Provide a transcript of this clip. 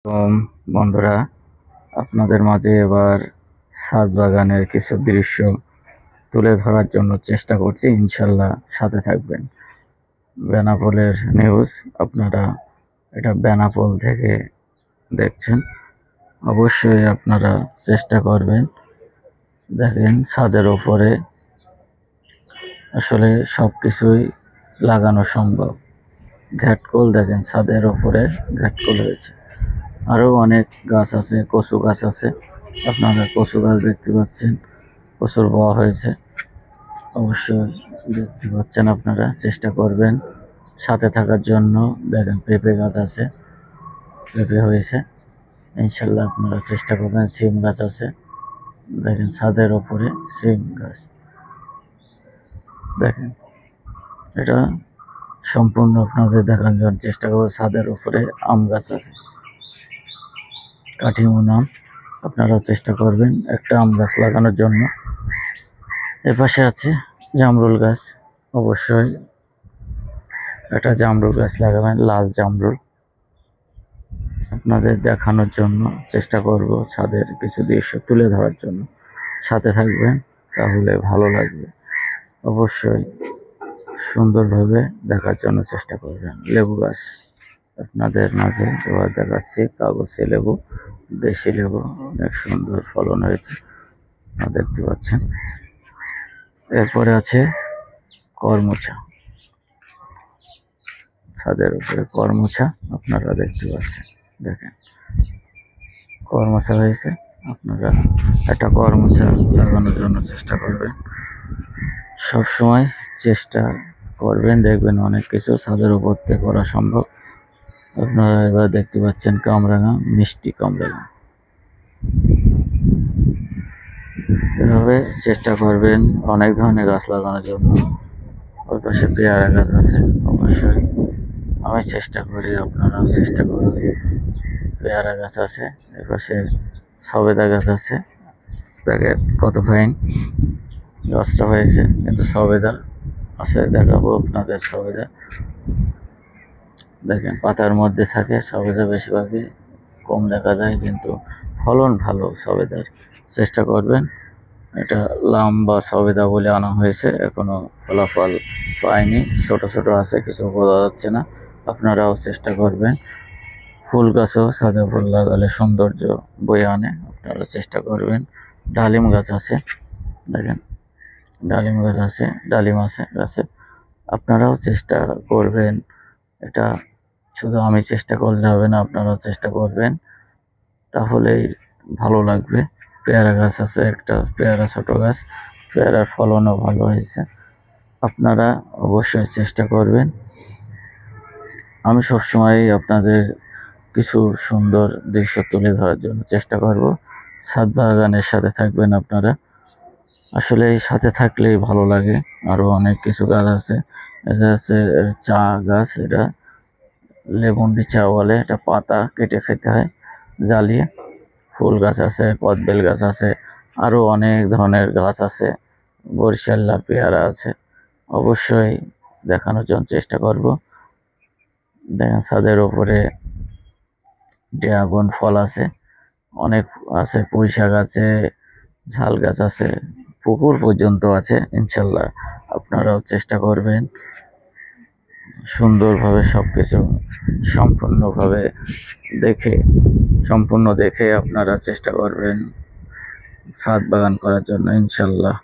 তো বন্ধুরা, আপনাদের মাঝে এবার ছাদ বাগানের কিছু দৃশ্য তুলে ধরার জন্য চেষ্টা করছি। ইনশাল্লাহ সাথে থাকবেন। বেনাপোলের নিউজ, আপনারা এটা বেনাপোল থেকে দেখছেন। অবশ্যই আপনারা চেষ্টা করবেন। দেখেন ছাদের ওপরে আসলে সব কিছুই লাগানো সম্ভব। ঘাটকোল দেখেন, ছাদের ওপরে ঘাটকোল হয়েছে। আরও অনেক গাছ আছে, কচু গাছ আছে। আপনারা কচু গাছ দেখতে পাচ্ছেন, কচুর বয়া হয়েছে। অবশ্যই দেখতে পাচ্ছেন, আপনারা চেষ্টা করবেন সাথে থাকার জন্য। দেখেন পেঁপে গাছ আছে, পেঁপে হয়েছে। ইনশাল্লাহ আপনারা চেষ্টা করবেন। সিম গাছ আছে, দেখেন ছাদের ওপরে সিম গাছ। দেখেন এটা সম্পূর্ণ আপনাদের দেখার জন্য চেষ্টা করবো। ছাদের উপরে আম গাছ আছে, কাঠিমন আম। আপনারাও চেষ্টা করবেন একটা আম গাছ লাগানোর জন্য। এপাশে আছে জামরুল গাছ, অবশ্যই একটা জামরুল গাছ লাগাবেন, লাল জামরুল। আপনাদের দেখানোর জন্য চেষ্টা করব, ছাদের কিছু দৃশ্য তুলে ধরার জন্য। সাথে থাকবেন, তাহলে ভালো লাগবে। অবশ্যই সুন্দরভাবে দেখার জন্য চেষ্টা করবেন। লেবু গাছ আপনাদের মাঝে এবার দেখাচ্ছি, কাগজে লেবু, দেশি লেবু, অনেক সুন্দর ফলন হয়েছে, দেখতে পাচ্ছেন। এরপরে আছে করমচা, ছাদের উপরে করমচা আপনারা দেখতে পাচ্ছেন। দেখেন করমচা হয়েছে, আপনারা একটা করমচা লাগানোর জন্য চেষ্টা করবেন। সব সময় চেষ্টা করবেন, দেখবেন অনেক কিছু ছাদের উপর থেকে করা সম্ভব। আপনারা এবার দেখতে পাচ্ছেন কামরাঙা, মিষ্টি কামরাঙা। এভাবে চেষ্টা করবেন অনেক ধরনের গাছ লাগানোর জন্য। ওই পাশে পেয়ারা গাছ আছে, অবশ্যই আমি চেষ্টা করি, আপনারাও চেষ্টা করুন। পেয়ারা গাছ আছে, এর পাশে সবেদা গাছ আছে। দেখেন কত ফাইন গাছটা হয়েছে, কিন্তু সবেদা আছে, দেখাবো আপনাদের সবেদা। দেখেন পাতার মধ্যে থাকে সবেদা, বেশিরভাগই কম দেখা যায়, কিন্তু ফলন ভালো সবেদার। চেষ্টা করবেন। এটা লম্বা সবেদা বলে আনা হয়েছে, এখনো ফলাফল পায়নি, ছোট ছোট আছে, কিছু বোঝা যাচ্ছে না। আপনারাও চেষ্টা করবেন। ফুল গাছও সাদা ফুল লাগালে সৌন্দর্য বয়ে আনে, আপনারা চেষ্টা করবেন। ডালিম গাছ আছে, দেখেন ডালিম গাছ আছে, ডালিম আছে গাছে। আপনারাও চেষ্টা করবেন। এটা শুধু আমি চেষ্টা করলে হবে না, আপনারাও চেষ্টা করবেন, তাহলেই ভালো লাগবে। পেয়ারা গাছ আছে একটা, পেয়ারা ছোট গাছ, পেয়ারার ফলনও ভালো হয়েছে। আপনারা অবশ্যই চেষ্টা করবেন। আমি সবসময় আপনাদের কিছু সুন্দর দৃশ্য তুলে ধরার জন্য চেষ্টা করব। ছাদ বাগানের সাথে থাকবেন আপনারা, আসলে সাথে থাকলেই ভালো লাগে। আরও অনেক কিছু গাছ আছে, এটা আছে চা গাছ, এটা লেমন্ডি চা বলে। এটা পাতা কেটে খেতে হয় জ্বালিয়ে। ফুল গাছ আছে, কদবেল গাছ আছে, আরও অনেক ধরনের গাছ আছে। বরিশাল্লা পেয়ারা আছে, অবশ্যই দেখানোর জন্য চেষ্টা করব। দেখেন ছাদের ওপরে ড্রাগন ফল আছে, অনেক আছে, পুঁই শাক আছে, ঝাল গাছ আছে, পুকুর পর্যন্ত আছে। ইনশাল্লাহ আপনারাও চেষ্টা করবেন সুন্দরভাবে সব কিছু সম্পূর্ণভাবে দেখে আপনারা চেষ্টা করবেন ছাদ বাগান করার জন্য। ইনশাল্লাহ